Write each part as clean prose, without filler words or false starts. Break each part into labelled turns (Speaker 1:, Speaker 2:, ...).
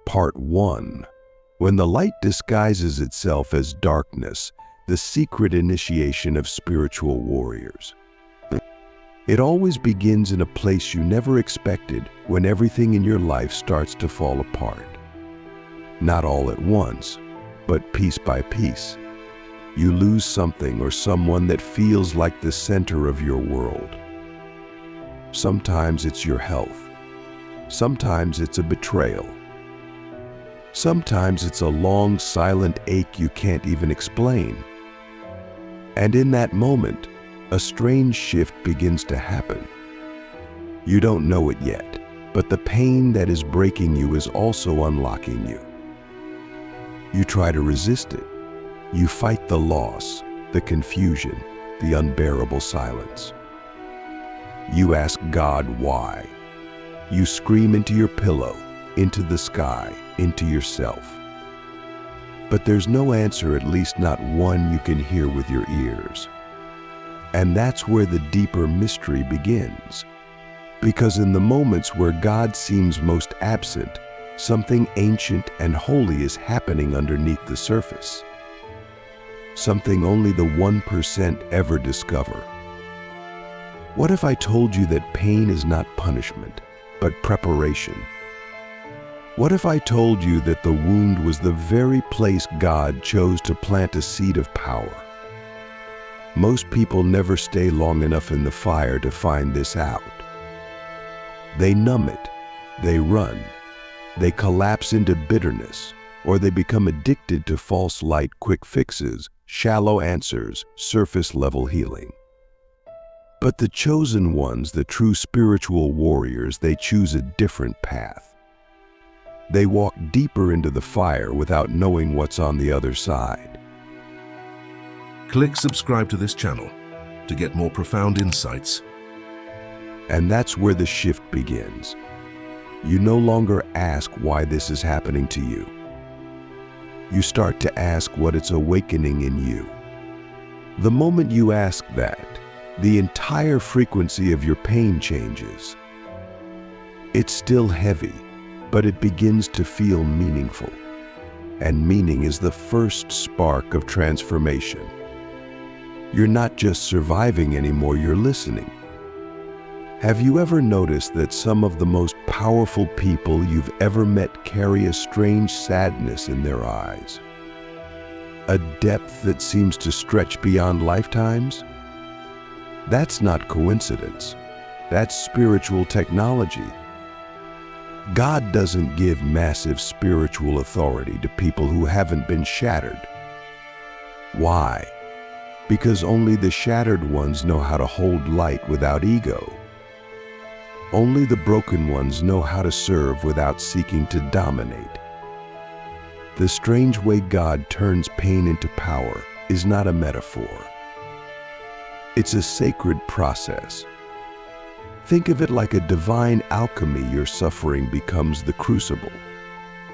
Speaker 1: Part 1. When the light disguises itself as darkness, the secret initiation of spiritual warriors. It always begins in a place you never expected, when everything in your life starts to fall apart. Not all at once, but piece by piece. You lose something or someone that feels like the center of your world. Sometimes it's your health. Sometimes it's a betrayal. Sometimes it's a long, silent ache you can't even explain. And in that moment, a strange shift begins to happen. You don't know it yet, but the pain that is breaking you is also unlocking you. You try to resist it. You fight the loss, the confusion, the unbearable silence. You ask God why. You scream into your pillow, into the sky, into yourself. But there's no answer, at least not one you can hear with your ears. And that's where the deeper mystery begins. Because in the moments where God seems most absent, something ancient and holy is happening underneath the surface. Something only the 1% ever discover. What if I told you that pain is not punishment, but preparation? What if I told you that the wound was the very place God chose to plant a seed of power? Most people never stay long enough in the fire to find this out. They numb it, they run, they collapse into bitterness, or they become addicted to false light, quick fixes, shallow answers, surface-level healing. But the chosen ones, the true spiritual warriors, they choose a different path. They walk deeper into the fire without knowing what's on the other side.
Speaker 2: Click subscribe to this channel to get more profound insights.
Speaker 1: And that's where the shift begins. You no longer ask why this is happening to you. You start to ask what it's awakening in you. The moment you ask that, the entire frequency of your pain changes. It's still heavy, but it begins to feel meaningful. And meaning is the first spark of transformation. You're not just surviving anymore, you're listening. Have you ever noticed that some of the most powerful people you've ever met carry a strange sadness in their eyes? A depth that seems to stretch beyond lifetimes? That's not coincidence. That's spiritual technology. God doesn't give massive spiritual authority to people who haven't been shattered. Why? Because only the shattered ones know how to hold light without ego. Only the broken ones know how to serve without seeking to dominate. The strange way God turns pain into power is not a metaphor. It's a sacred process. Think of it like a divine alchemy. Your suffering becomes the crucible.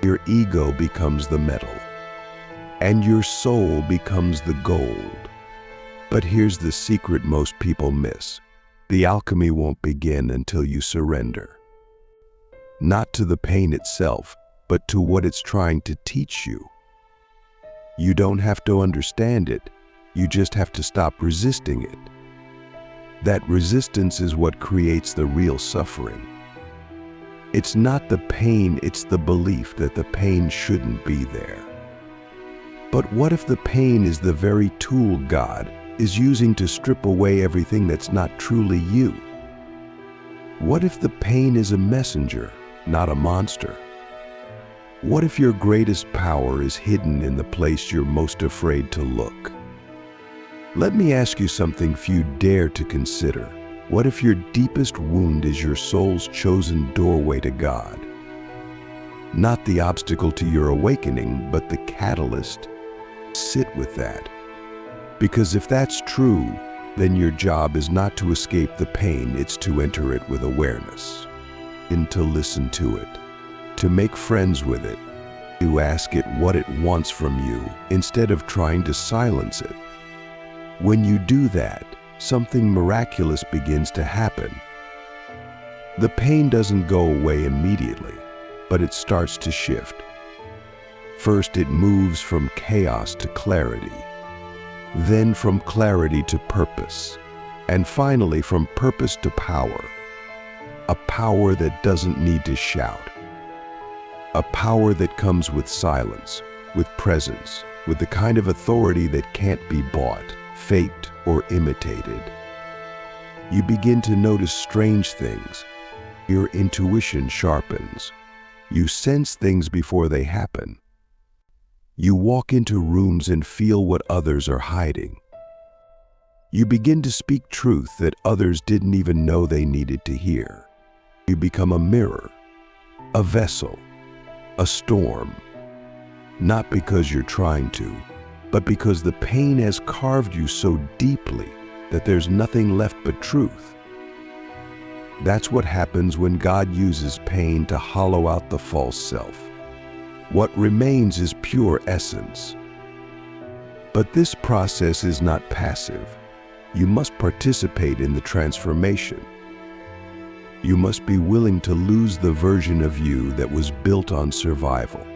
Speaker 1: Your ego becomes the metal. And your soul becomes the gold. But here's the secret most people miss. The alchemy won't begin until you surrender. Not to the pain itself, but to what it's trying to teach you. You don't have to understand it. You just have to stop resisting it. That resistance is what creates the real suffering. It's not the pain, it's the belief that the pain shouldn't be there. But what if the pain is the very tool God is using to strip away everything that's not truly you? What if the pain is a messenger, not a monster? What if your greatest power is hidden in the place you're most afraid to look? Let me ask you something few dare to consider. What if your deepest wound is your soul's chosen doorway to God? Not the obstacle to your awakening, but the catalyst. Sit with that. Because if that's true, then your job is not to escape the pain, it's to enter it with awareness. And to listen to it. To make friends with it. To ask it what it wants from you, instead of trying to silence it. When you do that, something miraculous begins to happen. The pain doesn't go away immediately, but it starts to shift. First, it moves from chaos to clarity, then from clarity to purpose, and finally from purpose to power. A power that doesn't need to shout. A power that comes with silence, with presence, with the kind of authority that can't be bought, faked, or imitated. You begin to notice strange things. Your intuition sharpens. You sense things before they happen. You walk into rooms and feel what others are hiding. You begin to speak truth that others didn't even know they needed to hear. You become a mirror, a vessel, a storm. Not because you're trying to, but because the pain has carved you so deeply that there's nothing left but truth. That's what happens when God uses pain to hollow out the false self. What remains is pure essence. But this process is not passive. You must participate in the transformation. You must be willing to lose the version of you that was built on survival.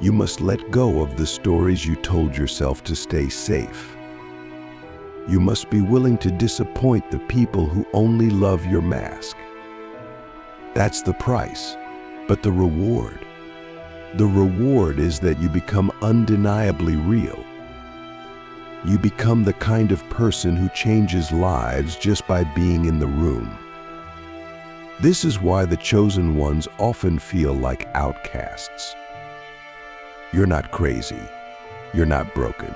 Speaker 1: You must let go of the stories you told yourself to stay safe. You must be willing to disappoint the people who only love your mask. That's the price, but the reward is that you become undeniably real. You become the kind of person who changes lives just by being in the room. This is why the chosen ones often feel like outcasts. You're not crazy. You're not broken.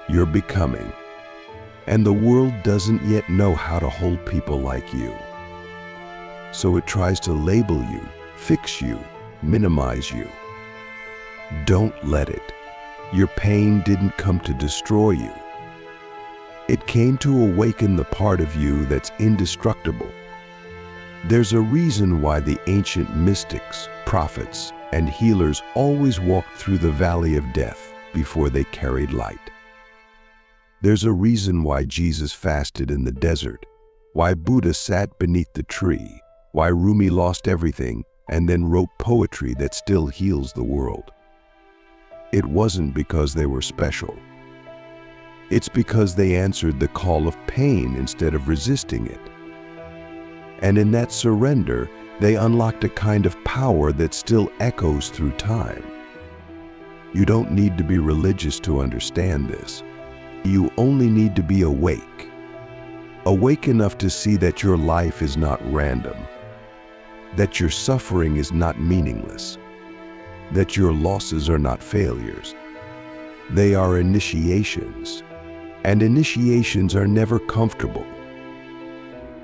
Speaker 1: You're becoming. And the world doesn't yet know how to hold people like you. So it tries to label you, fix you, minimize you. Don't let it. Your pain didn't come to destroy you. It came to awaken the part of you that's indestructible. There's a reason why the ancient mystics, prophets, and healers always walked through the valley of death before they carried light. There's a reason why Jesus fasted in the desert, why Buddha sat beneath the tree, why Rumi lost everything and then wrote poetry that still heals the world. It wasn't because they were special. It's because they answered the call of pain instead of resisting it. And in that surrender, they unlocked a kind of power that still echoes through time. You don't need to be religious to understand this. You only need to be awake. Awake enough to see that your life is not random, that your suffering is not meaningless, that your losses are not failures. They are initiations, and initiations are never comfortable.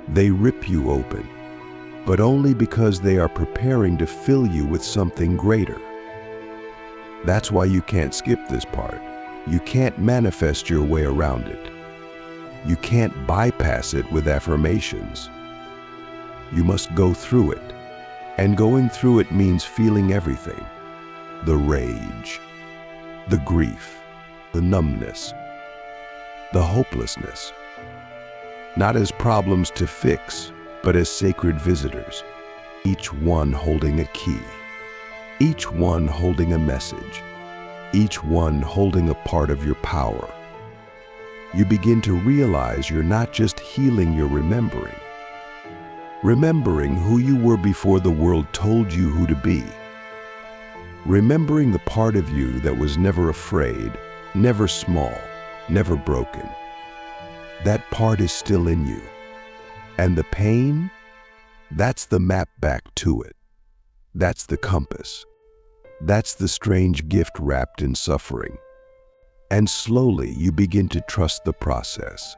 Speaker 1: They rip you open, but only because they are preparing to fill you with something greater. That's why you can't skip this part. You can't manifest your way around it. You can't bypass it with affirmations. You must go through it. And going through it means feeling everything. The rage, the grief, the numbness, the hopelessness. Not as problems to fix, but as sacred visitors, each one holding a key, each one holding a message, each one holding a part of your power. You begin to realize you're not just healing, you're remembering. Remembering who you were before the world told you who to be. Remembering the part of you that was never afraid, never small, never broken. That part is still in you. And the pain, that's the map back to it. That's the compass. That's the strange gift wrapped in suffering. And slowly you begin to trust the process.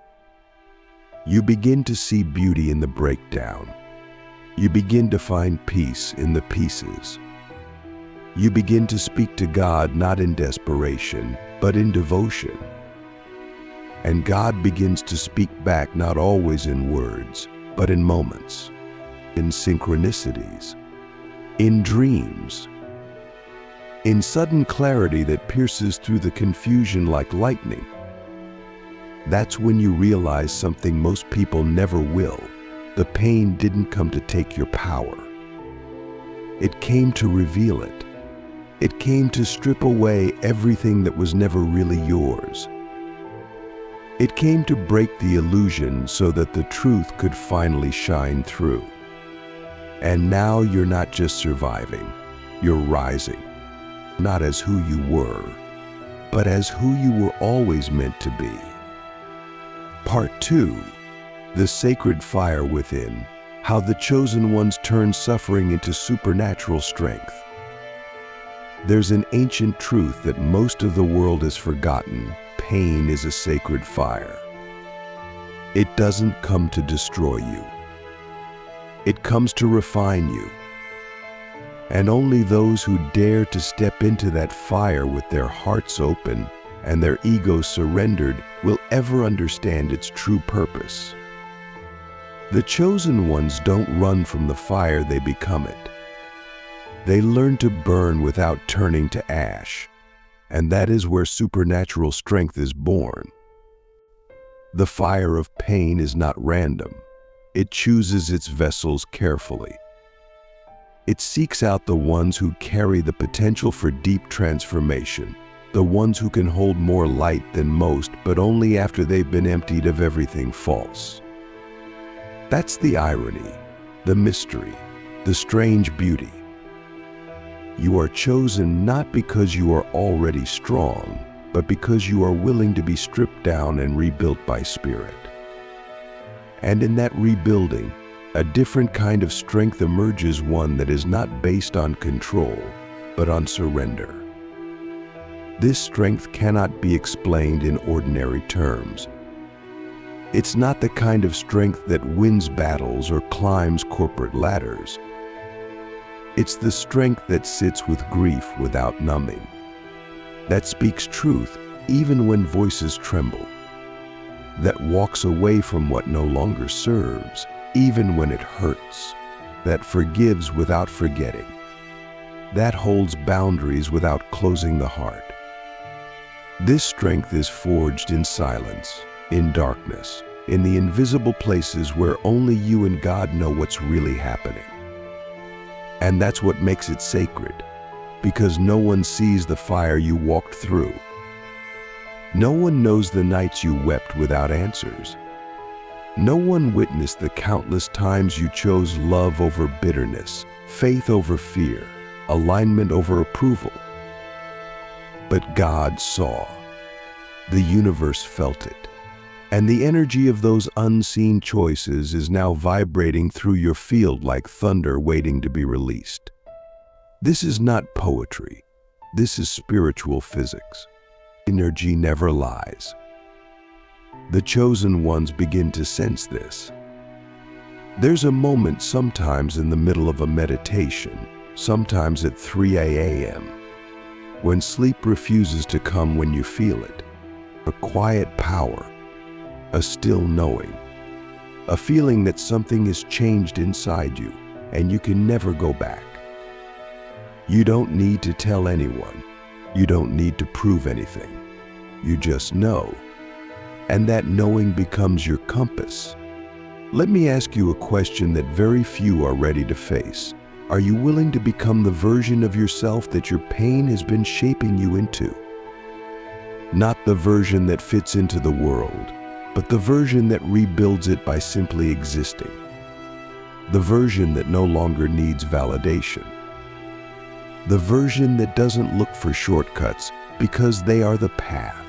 Speaker 1: You begin to see beauty in the breakdown. You begin to find peace in the pieces. You begin to speak to God not in desperation, but in devotion. And God begins to speak back not always in words, but in moments, in synchronicities, in dreams, in sudden clarity that pierces through the confusion like lightning. That's when you realize something most people never will. The pain didn't come to take your power. It came to reveal it. It came to strip away everything that was never really yours. It came to break the illusion so that the truth could finally shine through. And now you're not just surviving, you're rising. Not as who you were, but as who you were always meant to be. Part 2. The Sacred Fire Within. How the Chosen Ones turn suffering into supernatural strength. There's an ancient truth that most of the world has forgotten. Pain is a sacred fire. It doesn't come to destroy you. It comes to refine you. And only those who dare to step into that fire with their hearts open and their egos surrendered will ever understand its true purpose. The chosen ones don't run from the fire, they become it. They learn to burn without turning to ash, and that is where supernatural strength is born. The fire of pain is not random. It chooses its vessels carefully. It seeks out the ones who carry the potential for deep transformation, the ones who can hold more light than most, but only after they've been emptied of everything false. That's the irony, the mystery, the strange beauty. You are chosen not because you are already strong, but because you are willing to be stripped down and rebuilt by Spirit. And in that rebuilding, a different kind of strength emerges, one that is not based on control, but on surrender. This strength cannot be explained in ordinary terms. It's not the kind of strength that wins battles or climbs corporate ladders. It's the strength that sits with grief without numbing, that speaks truth even when voices tremble, that walks away from what no longer serves, even when it hurts, that forgives without forgetting, that holds boundaries without closing the heart. This strength is forged in silence, in darkness, in the invisible places where only you and God know what's really happening. And that's what makes it sacred, because no one sees the fire you walked through. No one knows the nights you wept without answers. No one witnessed the countless times you chose love over bitterness, faith over fear, alignment over approval. But God saw. The universe felt it. And the energy of those unseen choices is now vibrating through your field like thunder waiting to be released. This is not poetry. This is spiritual physics. Energy never lies. The chosen ones begin to sense this. There's a moment sometimes in the middle of a meditation, sometimes at 3 a.m., when sleep refuses to come when you feel it. A quiet power, a still knowing, a feeling that something has changed inside you and you can never go back. You don't need to tell anyone. You don't need to prove anything. You just know. And that knowing becomes your compass. Let me ask you a question that very few are ready to face. Are you willing to become the version of yourself that your pain has been shaping you into? Not the version that fits into the world, but the version that rebuilds it by simply existing. The version that no longer needs validation. The version that doesn't look for shortcuts because they are the path.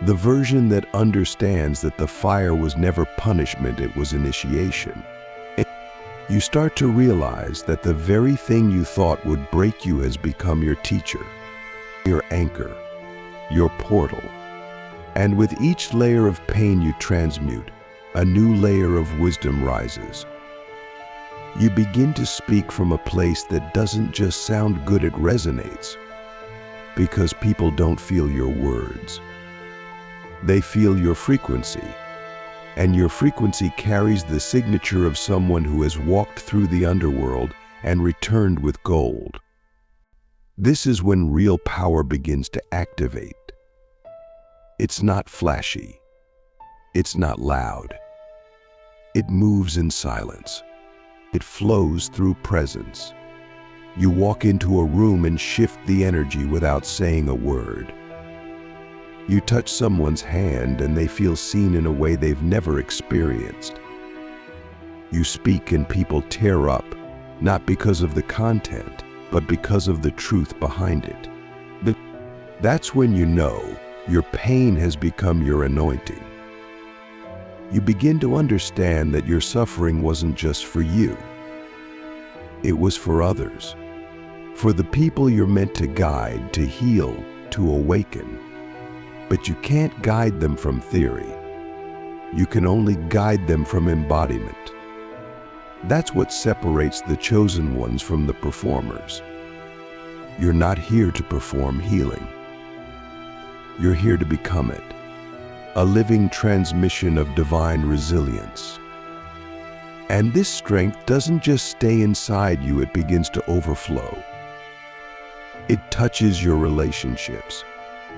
Speaker 1: The version that understands that the fire was never punishment, it was initiation. You start to realize that the very thing you thought would break you has become your teacher, your anchor, your portal. And with each layer of pain you transmute, a new layer of wisdom rises. You begin to speak from a place that doesn't just sound good, it resonates. Because people don't feel your words. They feel your frequency, and your frequency carries the signature of someone who has walked through the underworld and returned with gold. This is when real power begins to activate. It's not flashy. It's not loud. It moves in silence. It flows through presence. You walk into a room and shift the energy without saying a word. You touch someone's hand and they feel seen in a way they've never experienced. You speak and people tear up, not because of the content, but because of the truth behind it. That's when you know your pain has become your anointing. You begin to understand that your suffering wasn't just for you. It was for others, for the people you're meant to guide, to heal, to awaken. But you can't guide them from theory. You can only guide them from embodiment. That's what separates the chosen ones from the performers. You're not here to perform healing. You're here to become it, a living transmission of divine resilience. And this strength doesn't just stay inside you, it begins to overflow. It touches your relationships.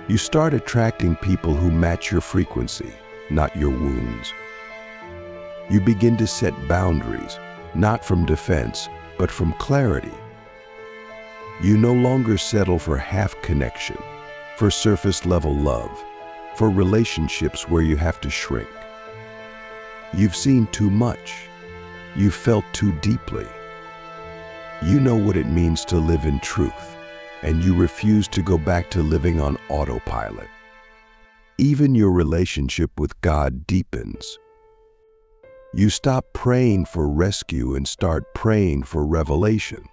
Speaker 1: You start attracting people who match your frequency, not your wounds. You begin to set boundaries, not from defense, but from clarity. You no longer settle for half connection, for surface level love, for relationships where you have to shrink. You've seen too much. You've felt too deeply. You know what it means to live in truth, and you refuse to go back to living on autopilot. Even your relationship with God deepens. You stop praying for rescue and start praying for revelation.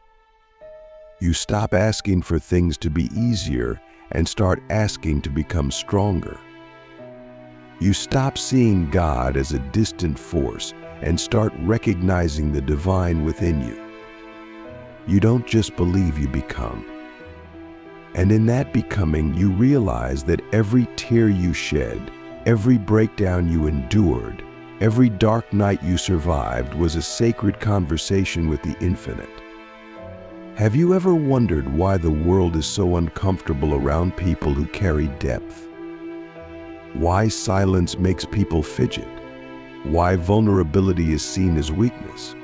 Speaker 1: You stop asking for things to be easier and start asking to become stronger. You stop seeing God as a distant force and start recognizing the divine within you. You don't just believe, you become. And in that becoming, you realize that every tear you shed, every breakdown you endured, every dark night you survived was a sacred conversation with the infinite. Have you ever wondered why the world is so uncomfortable around people who carry depth? Why silence makes people fidget? Why vulnerability is seen as weakness?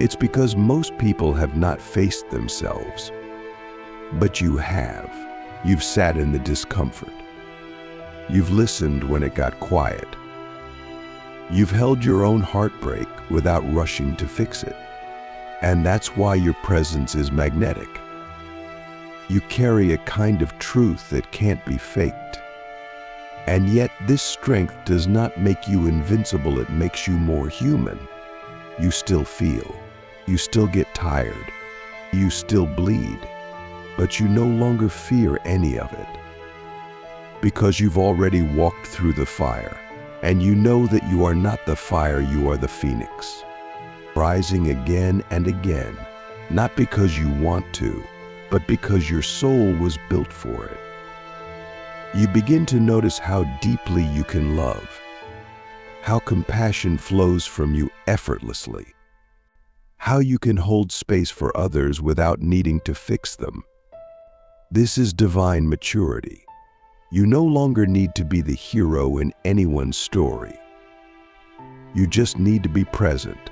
Speaker 1: It's because most people have not faced themselves. But you have. You've sat in the discomfort. You've listened when it got quiet. You've held your own heartbreak without rushing to fix it. And that's why your presence is magnetic. You carry a kind of truth that can't be faked. And yet this strength does not make you invincible, it makes you more human. You still feel. You still get tired. You still bleed. But you no longer fear any of it. Because you've already walked through the fire. And you know that you are not the fire, you are the phoenix. Rising again and again, not because you want to, but because your soul was built for it. You begin to notice how deeply you can love, how compassion flows from you effortlessly, how you can hold space for others without needing to fix them. This is divine maturity. You no longer need to be the hero in anyone's story. You just need to be present.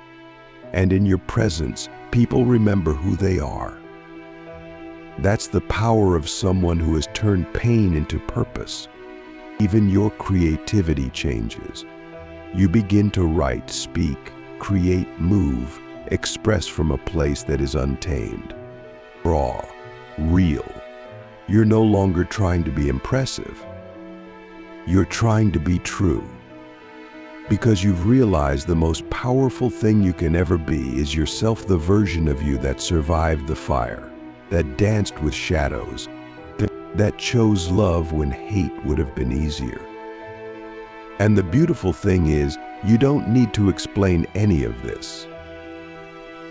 Speaker 1: And in your presence, people remember who they are. That's the power of someone who has turned pain into purpose. Even your creativity changes. You begin to write, speak, create, move, express from a place that is untamed, raw, real. You're no longer trying to be impressive. You're trying to be true. Because you've realized the most powerful thing you can ever be is yourself, the version of you that survived the fire, that danced with shadows, that chose love when hate would have been easier. And the beautiful thing is, you don't need to explain any of this.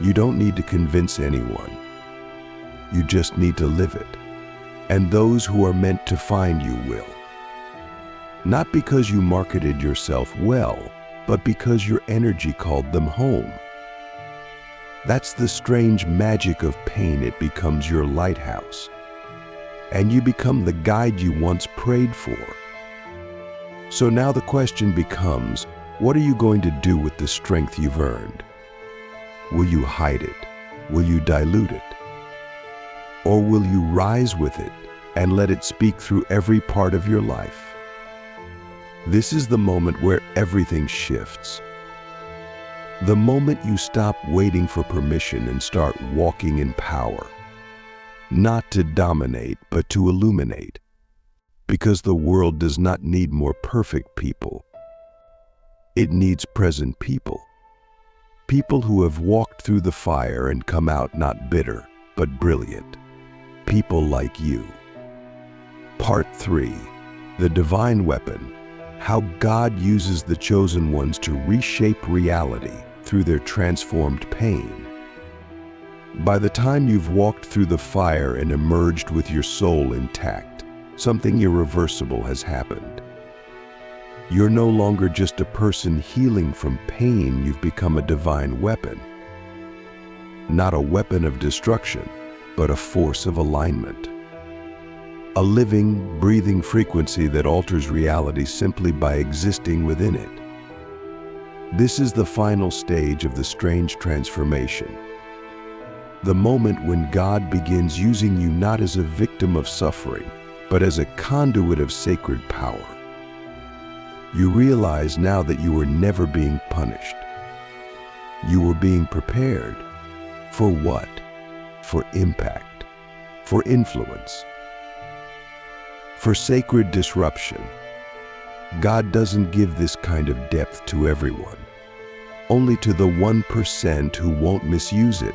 Speaker 1: You don't need to convince anyone. You just need to live it. And those who are meant to find you will. Not because you marketed yourself well, but because your energy called them home. That's the strange magic of pain. It becomes your lighthouse. And you become the guide you once prayed for. So now the question becomes, what are you going to do with the strength you've earned? Will you hide it? Will you dilute it? Or will you rise with it and let it speak through every part of your life? This is the moment where everything shifts. The moment you stop waiting for permission and start walking in power. Not to dominate, but to illuminate. Because the world does not need more perfect people. It needs present people. People who have walked through the fire and come out not bitter, but brilliant. People like you. Part 3. The Divine Weapon. How God uses the chosen ones to reshape reality through their transformed pain. By the time you've walked through the fire and emerged with your soul intact, something irreversible has happened. You're no longer just a person healing from pain, you've become a divine weapon. Not a weapon of destruction, but a force of alignment. A living, breathing frequency that alters reality simply by existing within it. This is the final stage of the strange transformation. The moment when God begins using you not as a victim of suffering, but as a conduit of sacred power. You realize now that you were never being punished. You were being prepared. For what? For impact. For influence. For sacred disruption. God doesn't give this kind of depth to everyone. Only to the 1% who won't misuse it.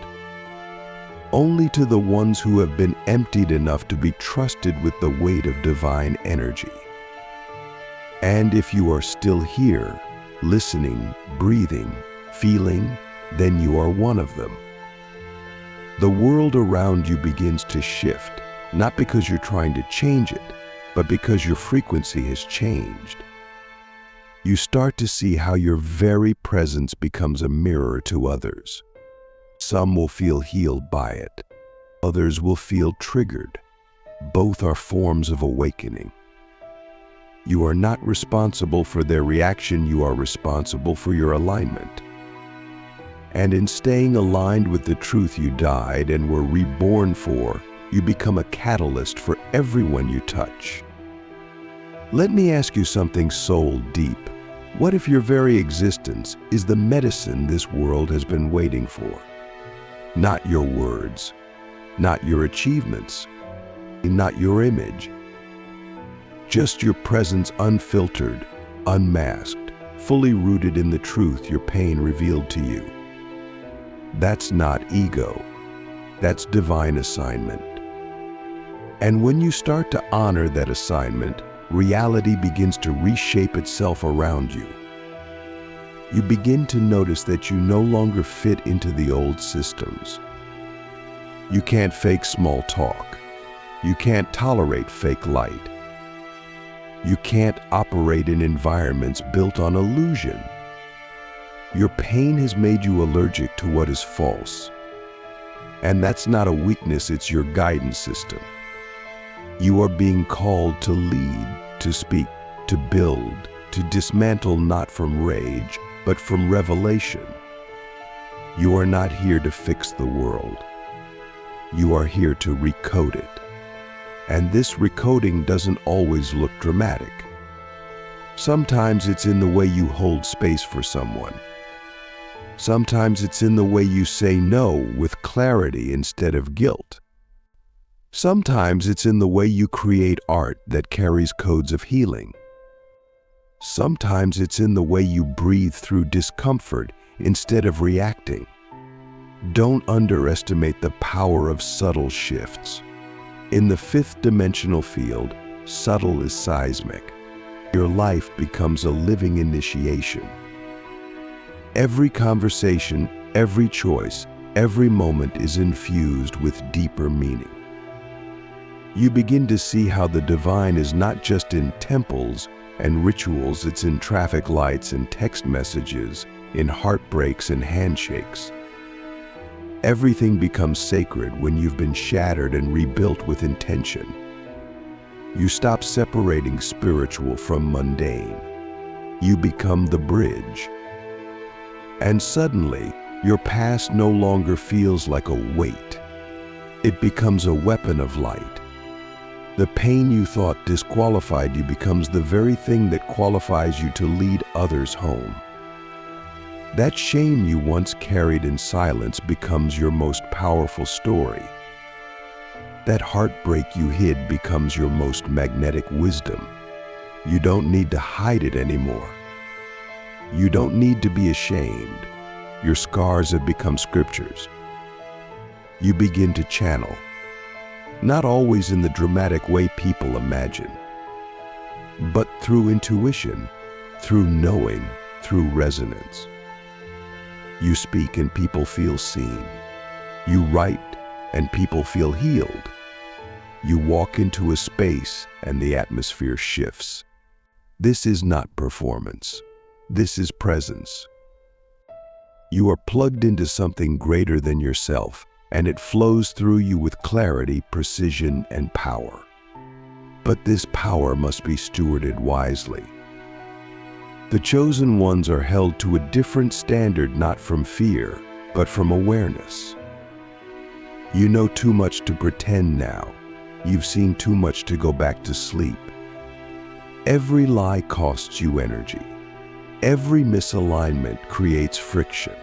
Speaker 1: Only to the ones who have been emptied enough to be trusted with the weight of divine energy. And if you are still here, listening, breathing, feeling, then you are one of them. The world around you begins to shift, not because you're trying to change it, but because your frequency has changed. You start to see how your very presence becomes a mirror to others. Some will feel healed by it. Others will feel triggered. Both are forms of awakening. You are not responsible for their reaction, you are responsible for your alignment. And in staying aligned with the truth you died and were reborn for, you become a catalyst for everyone you touch. Let me ask you something soul deep. What if your very existence is the medicine this world has been waiting for? Not your words, not your achievements, not your image. Just your presence unfiltered, unmasked, fully rooted in the truth your pain revealed to you. That's not ego, that's divine assignment. And when you start to honor that assignment, reality begins to reshape itself around you. You begin to notice that you no longer fit into the old systems. You can't fake small talk. You can't tolerate fake light. You can't operate in environments built on illusion. Your pain has made you allergic to what is false. And that's not a weakness, it's your guidance system. You are being called to lead, to speak, to build, to dismantle not from rage, but from revelation. You are not here to fix the world. You are here to recode it. And this recoding doesn't always look dramatic. Sometimes it's in the way you hold space for someone. Sometimes it's in the way you say no with clarity instead of guilt. Sometimes it's in the way you create art that carries codes of healing. Sometimes it's in the way you breathe through discomfort instead of reacting. Don't underestimate the power of subtle shifts. In the fifth dimensional field, subtle is seismic. Your life becomes a living initiation. Every conversation, every choice, every moment is infused with deeper meaning. You begin to see how the divine is not just in temples and rituals, it's in traffic lights and text messages, in heartbreaks and handshakes. Everything becomes sacred when you've been shattered and rebuilt with intention. You stop separating spiritual from mundane. You become the bridge. And suddenly, your past no longer feels like a weight. It becomes a weapon of light. The pain you thought disqualified you becomes the very thing that qualifies you to lead others home. That shame you once carried in silence becomes your most powerful story. That heartbreak you hid becomes your most magnetic wisdom. You don't need to hide it anymore. You don't need to be ashamed. Your scars have become scriptures. You begin to channel, not always in the dramatic way people imagine, but through intuition, through knowing, through resonance. You speak and people feel seen. You write and people feel healed. You walk into a space and the atmosphere shifts. This is not performance. This is presence. You are plugged into something greater than yourself, and it flows through you with clarity, precision, and power. But this power must be stewarded wisely. The chosen ones are held to a different standard, not from fear, but from awareness. You know too much to pretend now. You've seen too much to go back to sleep. Every lie costs you energy. Every misalignment creates friction.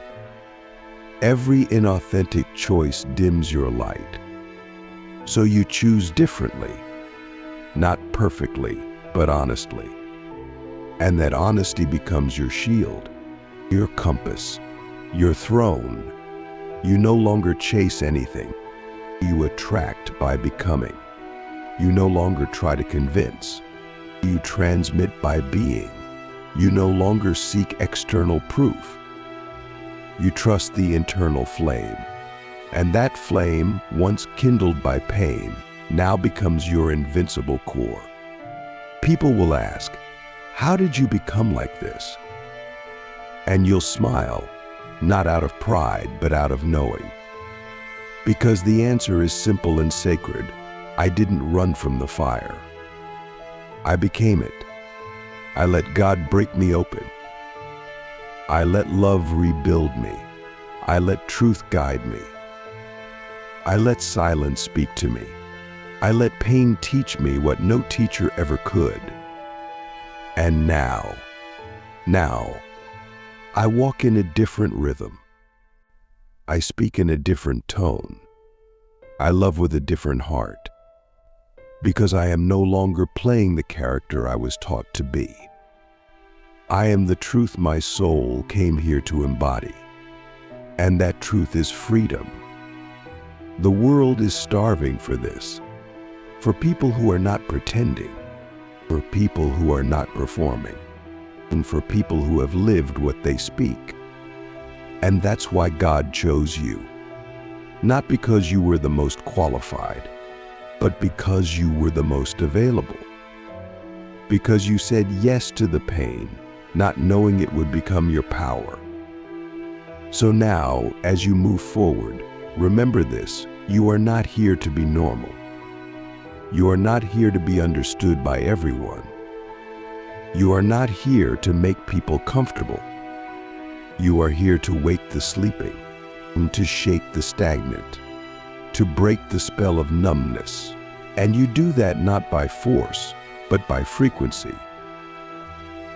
Speaker 1: Every inauthentic choice dims your light. So you choose differently, not perfectly, but honestly. And that honesty becomes your shield, your compass, your throne. You no longer chase anything. You attract by becoming. You no longer try to convince. You transmit by being. You no longer seek external proof. You trust the internal flame. And that flame, once kindled by pain, now becomes your invincible core. People will ask, how did you become like this? And you'll smile, not out of pride, but out of knowing. Because the answer is simple and sacred. I didn't run from the fire. I became it. I let God break me open. I let love rebuild me. I let truth guide me. I let silence speak to me. I let pain teach me what no teacher ever could. And now, I walk in a different rhythm. I speak in a different tone. I love with a different heart. Because I am no longer playing the character I was taught to be. I am the truth my soul came here to embody. And that truth is freedom. The world is starving for this. For people who are not pretending. For people who are not performing. And for people who have lived what they speak. And that's why God chose you. Not because you were the most qualified, but because you were the most available. Because you said yes to the pain, not knowing it would become your power. So now, as you move forward, remember this: you are not here to be normal. You are not here to be understood by everyone. You are not here to make people comfortable. You are here to wake the sleeping, and to shake the stagnant, to break the spell of numbness. And you do that not by force, but by frequency.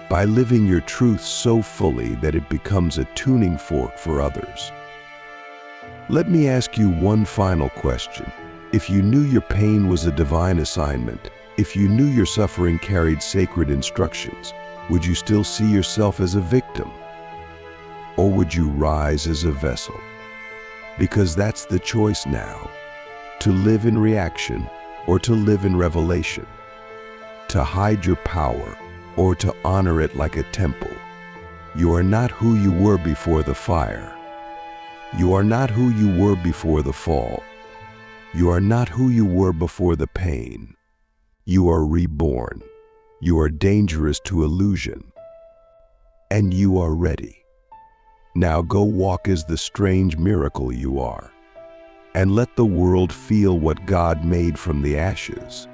Speaker 1: By living your truth so fully that it becomes a tuning fork for others. Let me ask you one final question. If you knew your pain was a divine assignment, if you knew your suffering carried sacred instructions, would you still see yourself as a victim? Or would you rise as a vessel? Because that's the choice now. To live in reaction or to live in revelation. To hide your power or to honor it like a temple. You are not who you were before the fire. You are not who you were before the fall. You are not who you were before the pain. You are reborn. You are dangerous to illusion. And you are ready. Now go walk as the strange miracle you are. And let the world feel what God made from the ashes.